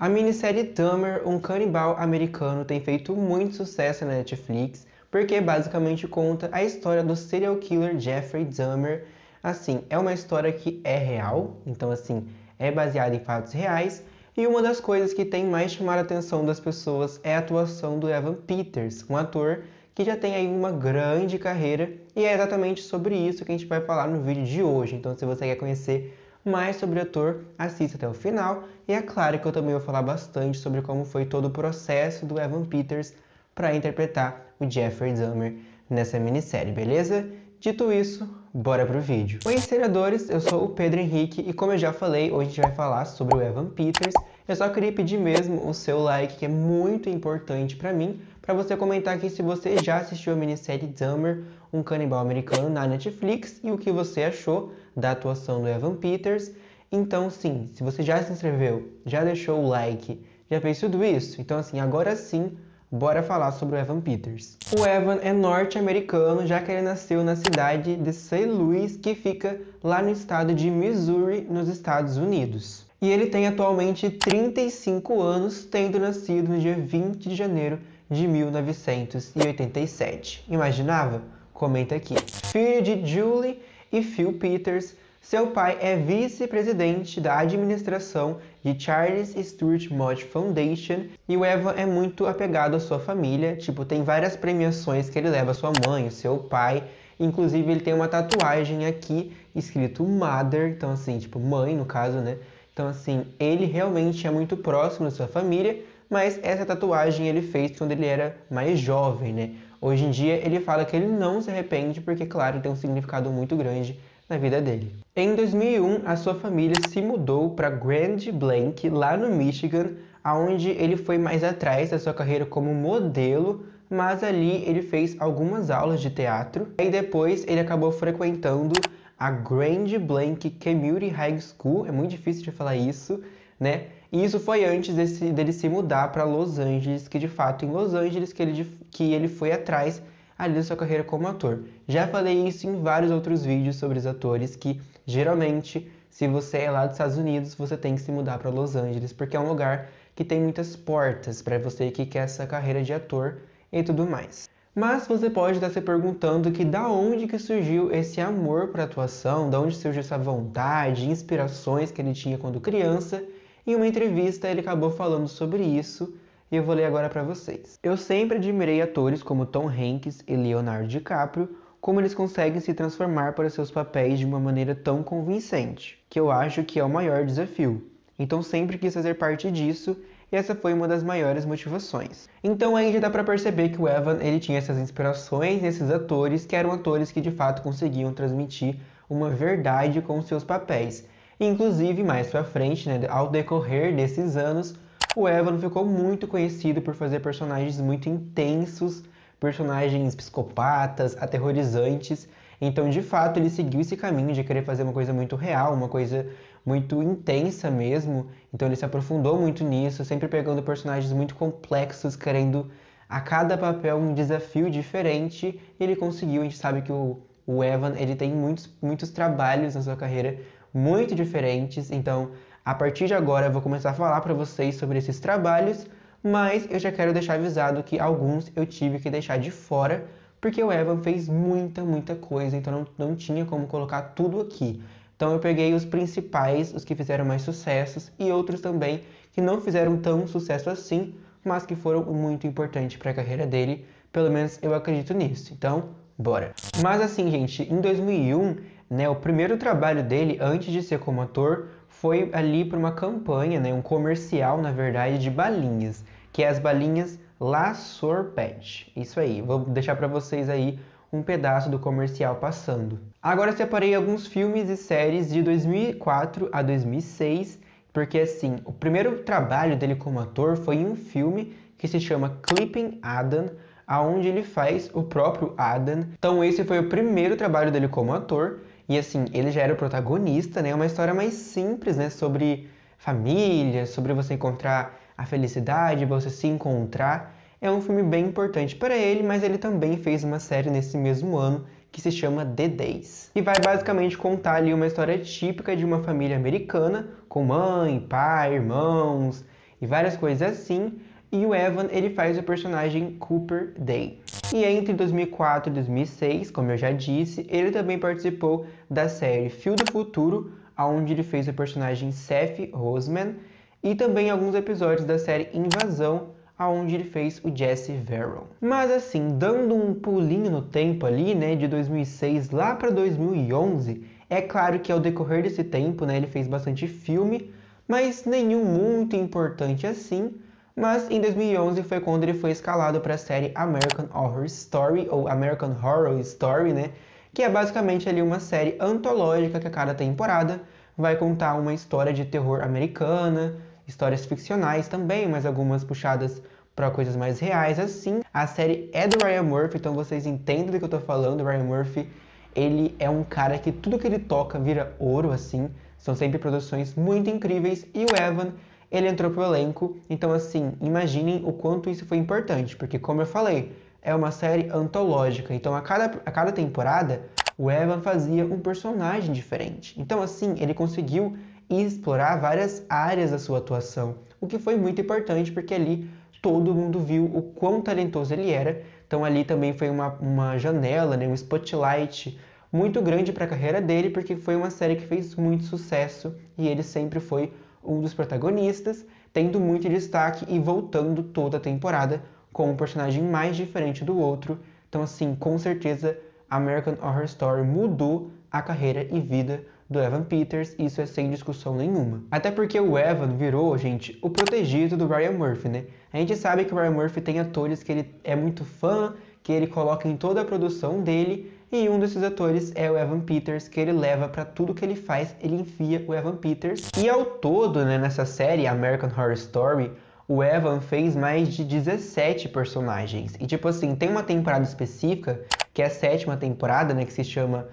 A minissérie Dahmer, um canibal americano, tem feito muito sucesso na Netflix, porque basicamente conta a história do serial killer Jeffrey Dahmer. Assim, é uma história que é real, então assim, é baseada em fatos reais, e uma das coisas que tem mais chamado a atenção das pessoas é a atuação do Evan Peters, um ator que já tem aí uma grande carreira, e é exatamente sobre isso que a gente vai falar no vídeo de hoje. Então, se você quer conhecer mais sobre o ator, assista até o final. E é claro que eu também vou falar bastante sobre como foi todo o processo do Evan Peters para interpretar o Jeffrey Dahmer nessa minissérie, beleza? Dito isso, bora pro vídeo. Oi, seriadores, eu sou o Pedro Henrique e como eu já falei, hoje a gente vai falar sobre o Evan Peters. Eu só queria pedir mesmo o seu like, que é muito importante para mim, para você comentar aqui se você já assistiu a minissérie Dahmer, um canibal americano na Netflix, e o que você achou da atuação do Evan Peters. Então sim, se você já se inscreveu, já deixou o like, já fez tudo isso, então assim, agora sim, bora falar sobre o Evan Peters. O Evan é norte-americano, já que ele nasceu na cidade de St. Louis, que fica lá no estado de Missouri, nos Estados Unidos. E ele tem atualmente 35 anos, tendo nascido no dia 20 de janeiro de 1987. Imaginava? Comenta aqui. Filho de Julie e Phil Peters, seu pai é vice-presidente da administração de Charles Sturt Mott Foundation, e o Evan é muito apegado à sua família, tipo, tem várias premiações que ele leva a sua mãe, o seu pai, inclusive ele tem uma tatuagem aqui escrito Mother, então assim, tipo, mãe no caso, né? Então assim, ele realmente é muito próximo da sua família, mas essa tatuagem ele fez quando ele era mais jovem, né? Hoje em dia ele fala que ele não se arrepende porque, claro, tem um significado muito grande na vida dele. Em 2001, a sua família se mudou para Grand Blanc, lá no Michigan, onde ele foi mais atrás da sua carreira como modelo, mas ali ele fez algumas aulas de teatro. E depois ele acabou frequentando a Grand Blanc Community High School, é muito difícil de falar isso, né? E isso foi antes dele se mudar para Los Angeles, que de fato em Los Angeles que ele foi atrás ali da sua carreira como ator. Já falei isso em vários outros vídeos sobre os atores, que geralmente, se você é lá dos Estados Unidos, você tem que se mudar para Los Angeles, porque é um lugar que tem muitas portas para você que quer essa carreira de ator e tudo mais. Mas você pode estar se perguntando que da onde que surgiu esse amor para atuação, da onde surgiu essa vontade, inspirações que ele tinha quando criança. Em uma entrevista ele acabou falando sobre isso, e eu vou ler agora para vocês. Eu sempre admirei atores como Tom Hanks e Leonardo DiCaprio, como eles conseguem se transformar para seus papéis de uma maneira tão convincente, que eu acho que é o maior desafio. Então sempre quis fazer parte disso, e essa foi uma das maiores motivações. Então aí já dá para perceber que o Evan ele tinha essas inspirações nesses atores, que eram atores que de fato conseguiam transmitir uma verdade com seus papéis. Inclusive, mais pra frente, né, ao decorrer desses anos, o Evan ficou muito conhecido por fazer personagens muito intensos, personagens psicopatas, aterrorizantes. Então, de fato, ele seguiu esse caminho de querer fazer uma coisa muito real, uma coisa muito intensa mesmo. Então, ele se aprofundou muito nisso, sempre pegando personagens muito complexos, querendo a cada papel um desafio diferente. E ele conseguiu. A gente sabe que o Evan ele tem muitos trabalhos na sua carreira muito diferentes. Então, a partir de agora eu vou começar a falar para vocês sobre esses trabalhos, mas eu já quero deixar avisado que alguns eu tive que deixar de fora, porque o Evan fez muita coisa, então não tinha como colocar tudo aqui. Então eu peguei os principais, os que fizeram mais sucessos, e outros também que não fizeram tão sucesso assim, mas que foram muito importantes para a carreira dele, pelo menos eu acredito nisso. Então, bora! Mas assim, gente, em 2001, né, o primeiro trabalho dele, antes de ser como ator, foi ali para uma campanha, né, um comercial, na verdade, de balinhas, que é as balinhas La Sorpet. Isso aí, vou deixar para vocês aí um pedaço do comercial passando. Agora separei alguns filmes e séries de 2004 a 2006, porque assim, o primeiro trabalho dele como ator foi em um filme que se chama Clipping Adam, aonde ele faz o próprio Adam. Então esse foi o primeiro trabalho dele como ator. E assim, ele já era o protagonista, né? Uma história mais simples, né? Sobre família, sobre você encontrar a felicidade, você se encontrar. É um filme bem importante para ele, mas ele também fez uma série nesse mesmo ano que se chama The Days. E vai basicamente contar ali uma história típica de uma família americana, com mãe, pai, irmãos. e várias coisas assim. E o Evan, ele faz o personagem Cooper Day. E entre 2004 e 2006, como eu já disse, ele também participou da série Fio do Futuro, onde ele fez o personagem Seth Roseman, e também alguns episódios da série Invasão, onde ele fez o Jesse Verrell. Mas assim, dando um pulinho no tempo ali, né, de 2006 lá para 2011, é claro que ao decorrer desse tempo, né, ele fez bastante filme, mas nenhum muito importante assim. Mas em 2011 foi quando ele foi escalado para a série American Horror Story, ou American Horror Story, né? Que é basicamente ali uma série antológica que a cada temporada vai contar uma história de terror americana, histórias ficcionais também, mas algumas puxadas para coisas mais reais, assim. A série é do Ryan Murphy, então vocês entendem do que eu tô falando. O Ryan Murphy, ele é um cara que tudo que ele toca vira ouro, assim. São sempre produções muito incríveis. E o Evan, ele entrou pro elenco, então assim, imaginem o quanto isso foi importante, porque como eu falei, é uma série antológica, então a cada temporada o Evan fazia um personagem diferente. Então assim, ele conseguiu explorar várias áreas da sua atuação, o que foi muito importante porque ali todo mundo viu o quão talentoso ele era, então ali também foi uma janela, né, um spotlight muito grande para a carreira dele, porque foi uma série que fez muito sucesso e ele sempre foi um dos protagonistas, tendo muito destaque e voltando toda a temporada com um personagem mais diferente do outro. Então, assim, com certeza, American Horror Story mudou a carreira e vida do Evan Peters, isso é sem discussão nenhuma. Até porque o Evan virou, gente, o protegido do Ryan Murphy, né? A gente sabe que o Ryan Murphy tem atores que ele é muito fã, que ele coloca em toda a produção dele, e um desses atores é o Evan Peters, que ele leva para tudo que ele faz, ele enfia o Evan Peters. E ao todo, né, nessa série American Horror Story, o Evan fez mais de 17 personagens. E tipo assim, tem uma temporada específica, que é a 7ª temporada, né, que se chama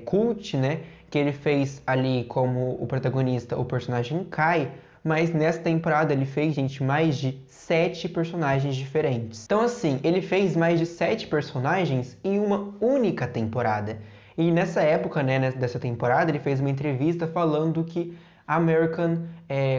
Cult, né, que ele fez ali como o protagonista o personagem Kai, mas nessa temporada ele fez, gente, mais de 7 personagens diferentes. Então assim, ele fez mais de 7 personagens em uma única temporada. E nessa época, né, dessa temporada, ele fez uma entrevista falando que American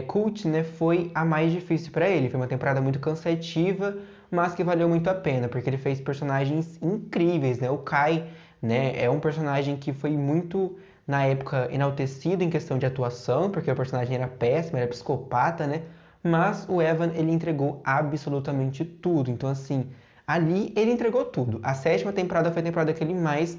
Cult, né, foi a mais difícil para ele. Foi uma temporada muito cansativa, mas que valeu muito a pena, porque ele fez personagens incríveis, né? O Kai, né, é um personagem que foi muito, na época, enaltecido em questão de atuação, porque o personagem era péssimo, era psicopata, né? Mas o Evan, ele entregou absolutamente tudo. Então, assim, ali ele entregou tudo. A 7ª temporada foi a temporada que ele mais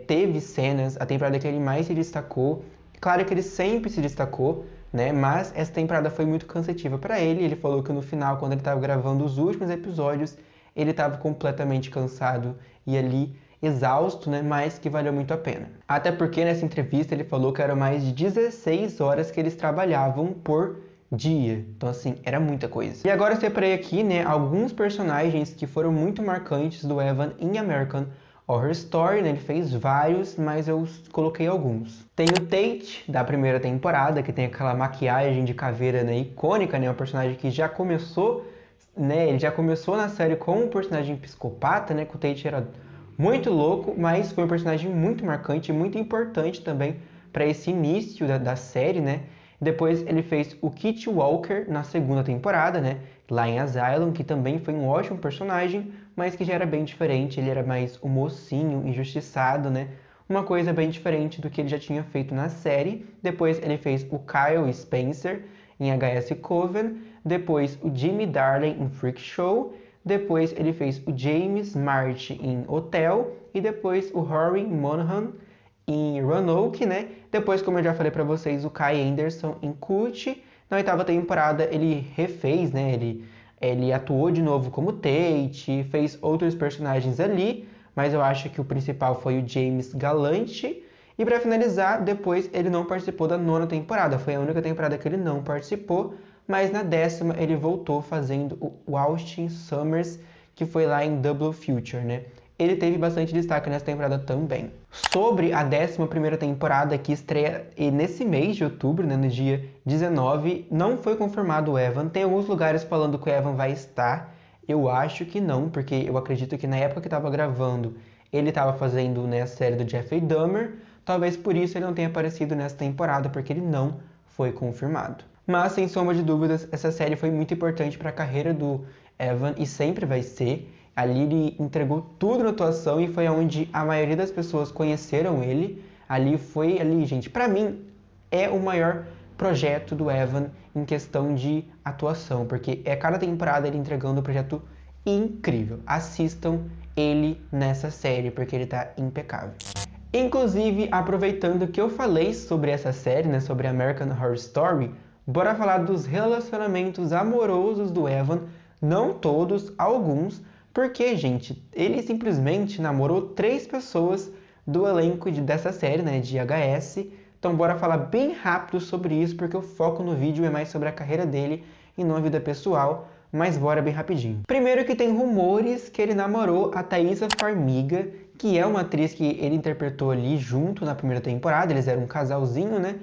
teve cenas, a temporada que ele mais se destacou. Claro que ele sempre se destacou, né? Mas essa temporada foi muito cansativa para ele. Ele falou que no final, quando ele estava gravando os últimos episódios, ele estava completamente cansado e ali exausto, né? Mas que valeu muito a pena. Até porque nessa entrevista ele falou que eram mais de 16 horas que eles trabalhavam por dia. Então assim, era muita coisa. E agora eu separei aqui, né, alguns personagens que foram muito marcantes do Evan em American Horror Story, né? Ele fez vários, mas eu coloquei alguns. Tem o Tate, da primeira temporada, que tem aquela maquiagem de caveira, né, icônica, né? Um personagem que já começou, né? Ele já começou na série como um personagem psicopata, né? Que o Tate era muito louco, mas foi um personagem muito marcante e muito importante também para esse início da série, né? Depois ele fez o Kit Walker na 2ª temporada, né? Lá em Asylum, que também foi um ótimo personagem, mas que já era bem diferente. Ele era mais o mocinho, injustiçado, né? Uma coisa bem diferente do que ele já tinha feito na série. Depois ele fez o Kyle Spencer em HS Coven. Depois o Jimmy Darling em Freak Show. Depois ele fez o James March em Hotel. E depois o Rory Monahan em Roanoke, né? Depois, como eu já falei pra vocês, o Kai Anderson em Cult. Na 8ª temporada ele refez, né? Ele atuou de novo como Tate, fez outros personagens ali, mas eu acho que o principal foi o James Galante. E para finalizar, depois ele não participou da 9ª temporada, foi a única temporada que ele não participou, mas na 10ª ele voltou fazendo o Austin Summers, que foi lá em Double Future, né? Ele teve bastante destaque nessa temporada também. Sobre a 11ª temporada, que estreia nesse mês de outubro, né, no dia 19, não foi confirmado o Evan. Tem alguns lugares falando que o Evan vai estar. Eu acho que não, porque eu acredito que na época que estava gravando, ele estava fazendo, né, a série do Jeffrey Dahmer. Talvez por isso ele não tenha aparecido nessa temporada, porque ele não foi confirmado. Mas, sem sombra de dúvidas, essa série foi muito importante para a carreira do Evan e sempre vai ser. Ali ele entregou tudo na atuação e foi onde a maioria das pessoas conheceram ele. Ali, gente, pra mim é o maior projeto do Evan em questão de atuação, porque é cada temporada ele entregando um projeto incrível. Assistam ele nessa série, porque ele tá impecável. Inclusive, aproveitando que eu falei sobre essa série, né, sobre American Horror Story, bora falar dos relacionamentos amorosos do Evan, não todos, alguns, porque, gente, ele simplesmente namorou 3 pessoas do elenco dessa série, né, de HS. Então bora falar bem rápido sobre isso, porque o foco no vídeo é mais sobre a carreira dele e não a vida pessoal, mas bora bem rapidinho. Primeiro que tem rumores que ele namorou a Thaisa Farmiga, que é uma atriz que ele interpretou ali junto na primeira temporada, eles eram um casalzinho, né?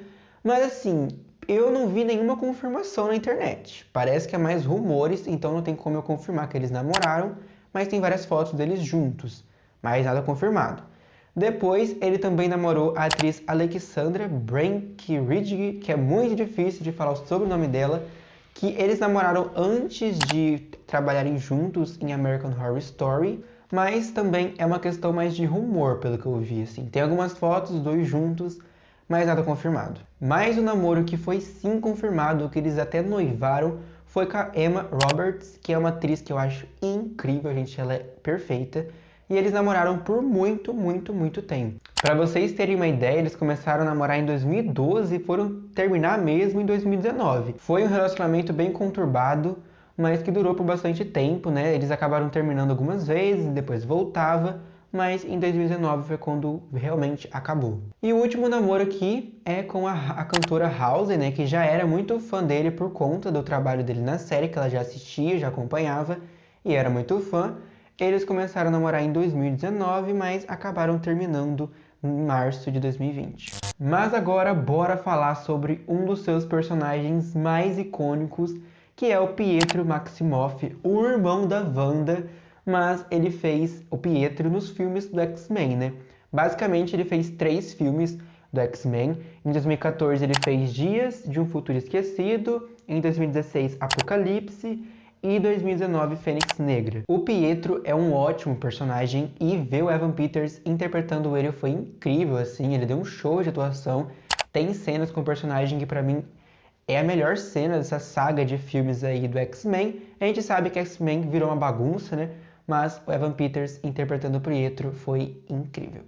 Mas assim, eu não vi nenhuma confirmação na internet. Parece que é mais rumores, então não tem como eu confirmar que eles namoraram, mas tem várias fotos deles juntos, mas nada confirmado. Depois, ele também namorou a atriz Alexandra Brankridge, que é muito difícil de falar o sobrenome dela, que eles namoraram antes de trabalharem juntos em American Horror Story, mas também é uma questão mais de rumor, pelo que eu vi, assim. Tem algumas fotos, os dois juntos, mas nada confirmado. Mas o namoro que foi sim confirmado, que eles até noivaram, foi com a Emma Roberts, que é uma atriz que eu acho incrível, gente, ela é perfeita. E eles namoraram por muito, muito, muito tempo. Para vocês terem uma ideia, eles começaram a namorar em 2012 e foram terminar mesmo em 2019. Foi um relacionamento bem conturbado, mas que durou por bastante tempo, né? Eles acabaram terminando algumas vezes, depois voltava, mas em 2019 foi quando realmente acabou. E o último namoro aqui é com a cantora Halsey, né? Que já era muito fã dele por conta do trabalho dele na série, que ela já assistia, já acompanhava e era muito fã. Eles começaram a namorar em 2019, mas acabaram terminando em março de 2020. Mas agora bora falar sobre um dos seus personagens mais icônicos, que é o Pietro Maximoff, o irmão da Wanda, mas ele fez o Pietro nos filmes do X-Men, né? Basicamente ele fez 3 filmes do X-Men. Em 2014 ele fez Dias de um Futuro Esquecido, em 2016 Apocalipse, e 2019 Fênix Negra. O Pietro é um ótimo personagem e ver o Evan Peters interpretando ele foi incrível, assim, ele deu um show de atuação. Tem cenas com o personagem que pra mim é a melhor cena dessa saga de filmes aí do X-Men. A gente sabe que X-Men virou uma bagunça, né? Mas o Evan Peters interpretando o Pietro foi incrível.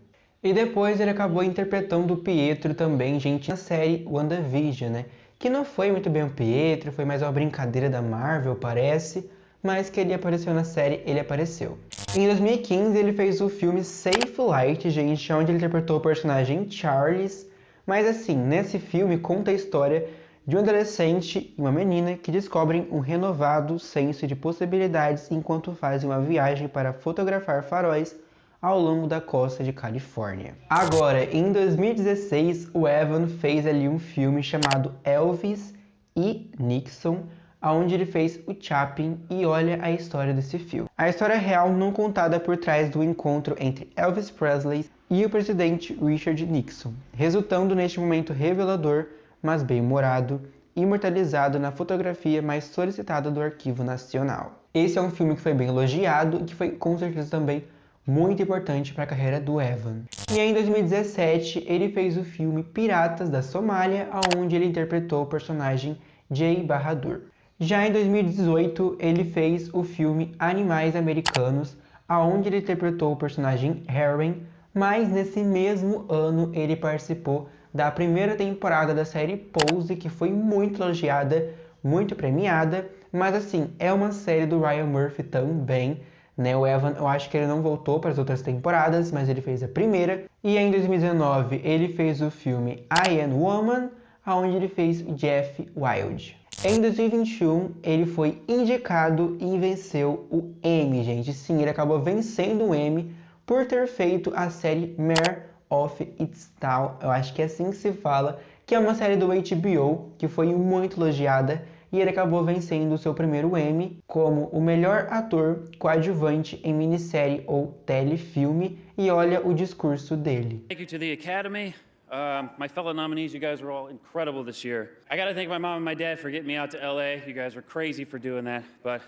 E depois ele acabou interpretando o Pietro também, gente, na série WandaVision, né? Que não foi muito bem o Pietro, foi mais uma brincadeira da Marvel, parece, mas que ele apareceu na série, ele apareceu. Em 2015 ele fez o filme Safe Light, gente, onde ele interpretou o personagem Charles, mas assim, nesse filme conta a história de um adolescente e uma menina que descobrem um renovado senso de possibilidades enquanto fazem uma viagem para fotografar faróis ao longo da costa de Califórnia. Agora, em 2016, o Evan fez ali um filme chamado Elvis e Nixon, onde ele fez o Chaplin, e olha a história desse filme. A história real não contada por trás do encontro entre Elvis Presley e o presidente Richard Nixon, resultando neste momento revelador, mas bem-humorado, imortalizado na fotografia mais solicitada do Arquivo Nacional. Esse é um filme que foi bem elogiado e que foi com certeza também muito importante para a carreira do Evan. E aí, em 2017, ele fez o filme Piratas da Somália, onde ele interpretou o personagem Jay Bahadur. Já em 2018, ele fez o filme Animais Americanos, onde ele interpretou o personagem Harry, mas nesse mesmo ano ele participou da primeira temporada da série Pose, que foi muito elogiada, muito premiada, mas assim, é uma série do Ryan Murphy também, né? O Evan, eu acho que ele não voltou para as outras temporadas, mas ele fez a primeira. E em 2019 ele fez o filme I Am Woman, onde ele fez Jeff Wild. Em 2021 ele foi indicado e venceu o Emmy, gente. Sim, ele acabou vencendo o Emmy por ter feito a série Mare of Easttown, eu acho que é assim que se fala, que é uma série do HBO que foi muito elogiada. E ele acabou vencendo o seu primeiro Emmy como o melhor ator coadjuvante em minissérie ou telefilme. E olha o discurso dele. Thank you to the Academy My fellow nominees, you guys were all incredible this year. I gotta thank my mom and my dad for getting me out to LA. You guys were crazy for doing that, but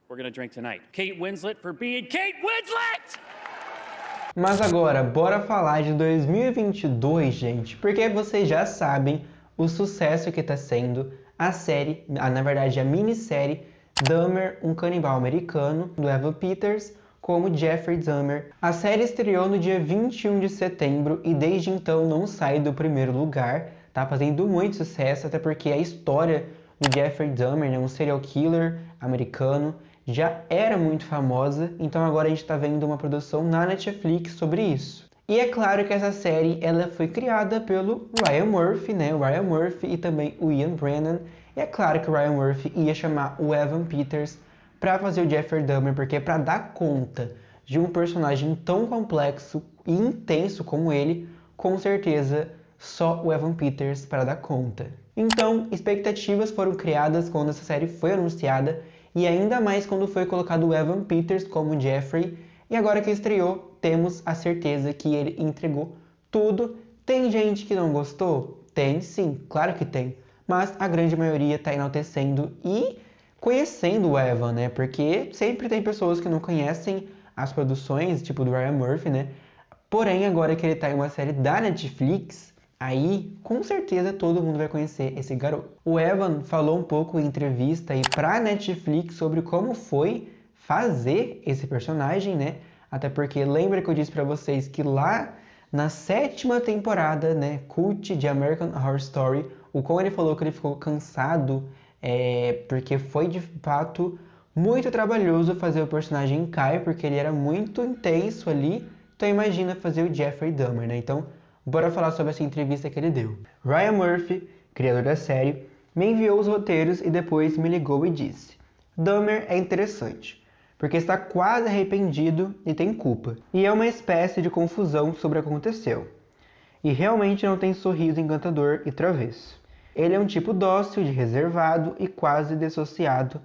we're gonna drink tonight. Kate Winslet for being Kate Winslet! Mas agora, bora falar de 2022, gente, porque vocês já sabem o sucesso que está sendo a série, na verdade a minissérie Dahmer, um canibal americano, do Evan Peters, como Jeffrey Dahmer. A série estreou no dia 21 de setembro e desde então não sai do primeiro lugar, tá fazendo muito sucesso, até porque a história do Jeffrey Dahmer, né, um serial killer americano, já era muito famosa, então agora a gente está vendo uma produção na Netflix sobre isso. E é claro que essa série ela foi criada pelo Ryan Murphy, né? O Ryan Murphy e também o Ian Brennan. E é claro que o Ryan Murphy ia chamar o Evan Peters para fazer o Jeffrey Dahmer, porque para dar conta de um personagem tão complexo e intenso como ele, com certeza só o Evan Peters para dar conta. Então, expectativas foram criadas quando essa série foi anunciada e ainda mais quando foi colocado o Evan Peters como Jeffrey, e agora que estreou, temos a certeza que ele entregou tudo. Tem gente que não gostou? Tem sim, claro que tem, mas a grande maioria está enaltecendo e conhecendo o Evan, né? Porque sempre tem pessoas que não conhecem as produções, tipo do Ryan Murphy, né? Porém, agora que ele está em uma série da Netflix, aí, com certeza, todo mundo vai conhecer esse garoto. O Evan falou um pouco em entrevista aí pra Netflix sobre como foi fazer esse personagem, né? Até porque lembra que eu disse pra vocês que lá na 7ª temporada, né, cult de American Horror Story, o qual ele falou que ele ficou cansado, porque foi de fato muito trabalhoso fazer o personagem Kai, porque ele era muito intenso ali. Então imagina fazer o Jeffrey Dahmer, né? Então, bora falar sobre essa entrevista que ele deu. Ryan Murphy, criador da série, me enviou os roteiros e depois me ligou e disse: Dahmer é interessante, porque está quase arrependido e tem culpa. E é uma espécie de confusão sobre o que aconteceu. E realmente não tem sorriso encantador e travesso. Ele é um tipo dócil, de reservado e quase dissociado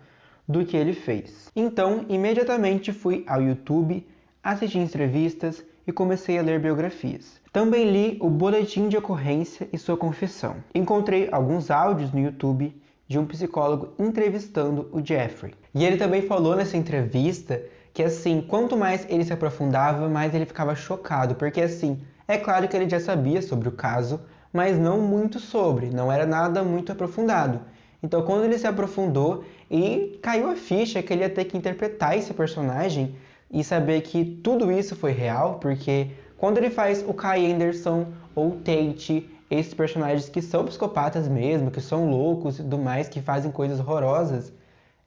do que ele fez. Então, imediatamente fui ao YouTube, assisti entrevistas e comecei a ler biografias. Também li o boletim de ocorrência e sua confissão. Encontrei alguns áudios no YouTube de um psicólogo entrevistando o Jeffrey. E ele também falou nessa entrevista que, assim, quanto mais ele se aprofundava, mais ele ficava chocado, porque, assim, é claro que ele já sabia sobre o caso, mas não muito sobre, não era nada muito aprofundado. Então, quando ele se aprofundou e caiu a ficha que ele ia ter que interpretar esse personagem e saber que tudo isso foi real, porque quando ele faz o Kai Anderson ou Tate, esses personagens que são psicopatas mesmo, que são loucos e tudo mais, que fazem coisas horrorosas,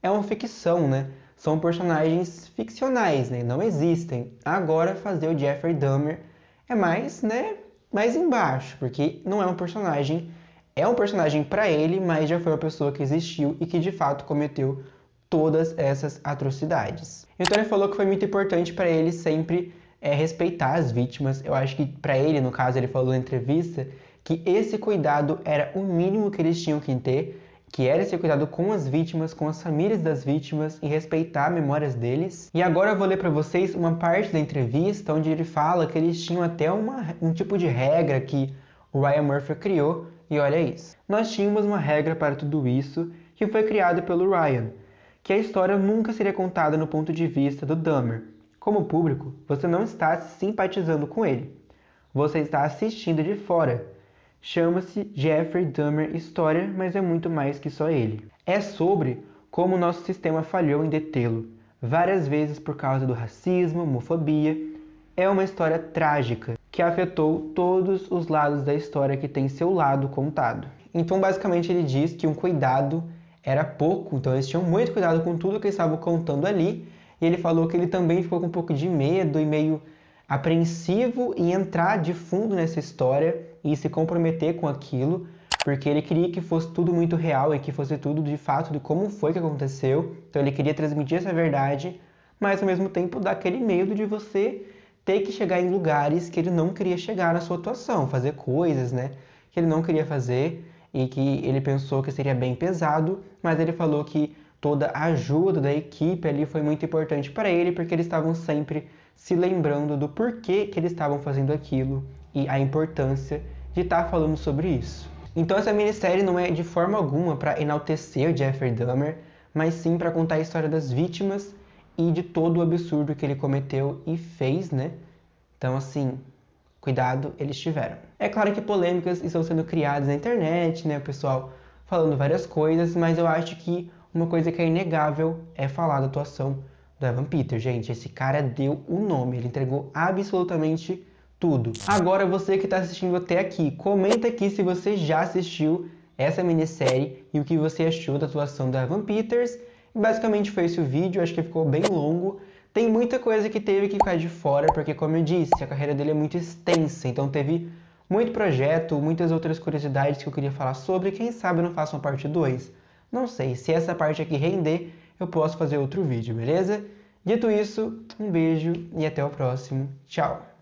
é uma ficção, né? São personagens ficcionais, né? Não existem. Agora, fazer o Jeffrey Dahmer é mais, né? Mais embaixo, porque não é um personagem... É um personagem para ele, mas já foi uma pessoa que existiu e que de fato cometeu todas essas atrocidades. Então ele falou que foi muito importante para ele sempre respeitar as vítimas. Eu acho que para ele, no caso, ele falou na entrevista que esse cuidado era o mínimo que eles tinham que ter, que era esse cuidado com as vítimas, com as famílias das vítimas e respeitar as memórias deles. E agora eu vou ler para vocês uma parte da entrevista onde ele fala que eles tinham até um tipo de regra que o Ryan Murphy criou. E olha isso. Nós tínhamos uma regra para tudo isso que foi criada pelo Ryan, que a história nunca seria contada no ponto de vista do Dahmer. Como público, você não está simpatizando com ele. Você está assistindo de fora. Chama-se Jeffrey Dahmer História, mas é muito mais que só ele. É sobre como o nosso sistema falhou em detê-lo, várias vezes por causa do racismo, homofobia. É uma história trágica que afetou todos os lados da história que tem seu lado contado. Então, basicamente, ele diz que um cuidado era pouco, então eles tinham muito cuidado com tudo que eles estavam contando ali, e ele falou que ele também ficou com um pouco de medo e meio apreensivo em entrar de fundo nessa história e se comprometer com aquilo, porque ele queria que fosse tudo muito real e que fosse tudo de fato de como foi que aconteceu, então ele queria transmitir essa verdade, mas ao mesmo tempo dá aquele medo de você ter que chegar em lugares que ele não queria chegar na sua atuação, fazer coisas, né, que ele não queria fazer e que ele pensou que seria bem pesado, mas ele falou que toda a ajuda da equipe ali foi muito importante para ele, porque eles estavam sempre se lembrando do porquê que eles estavam fazendo aquilo e a importância de estar falando sobre isso. Então essa minissérie não é de forma alguma para enaltecer Jeffrey Dahmer, mas sim para contar a história das vítimas e de todo o absurdo que ele cometeu e fez, né? Então assim, cuidado, eles tiveram. É claro que polêmicas estão sendo criadas na internet, né? O pessoal falando várias coisas, mas eu acho que uma coisa que é inegável é falar da atuação do Evan Peters. Gente, esse cara deu o nome, ele entregou absolutamente tudo. Agora você que está assistindo até aqui, comenta aqui se você já assistiu essa minissérie e o que você achou da atuação do Evan Peters. Basicamente foi esse o vídeo, acho que ficou bem longo. Tem muita coisa que teve que ficar de fora, porque como eu disse, a carreira dele é muito extensa, então teve muito projeto, muitas outras curiosidades que eu queria falar sobre, quem sabe eu não faço uma parte 2. Não sei, se essa parte aqui render, eu posso fazer outro vídeo, beleza? Dito isso, um beijo e até o próximo. Tchau!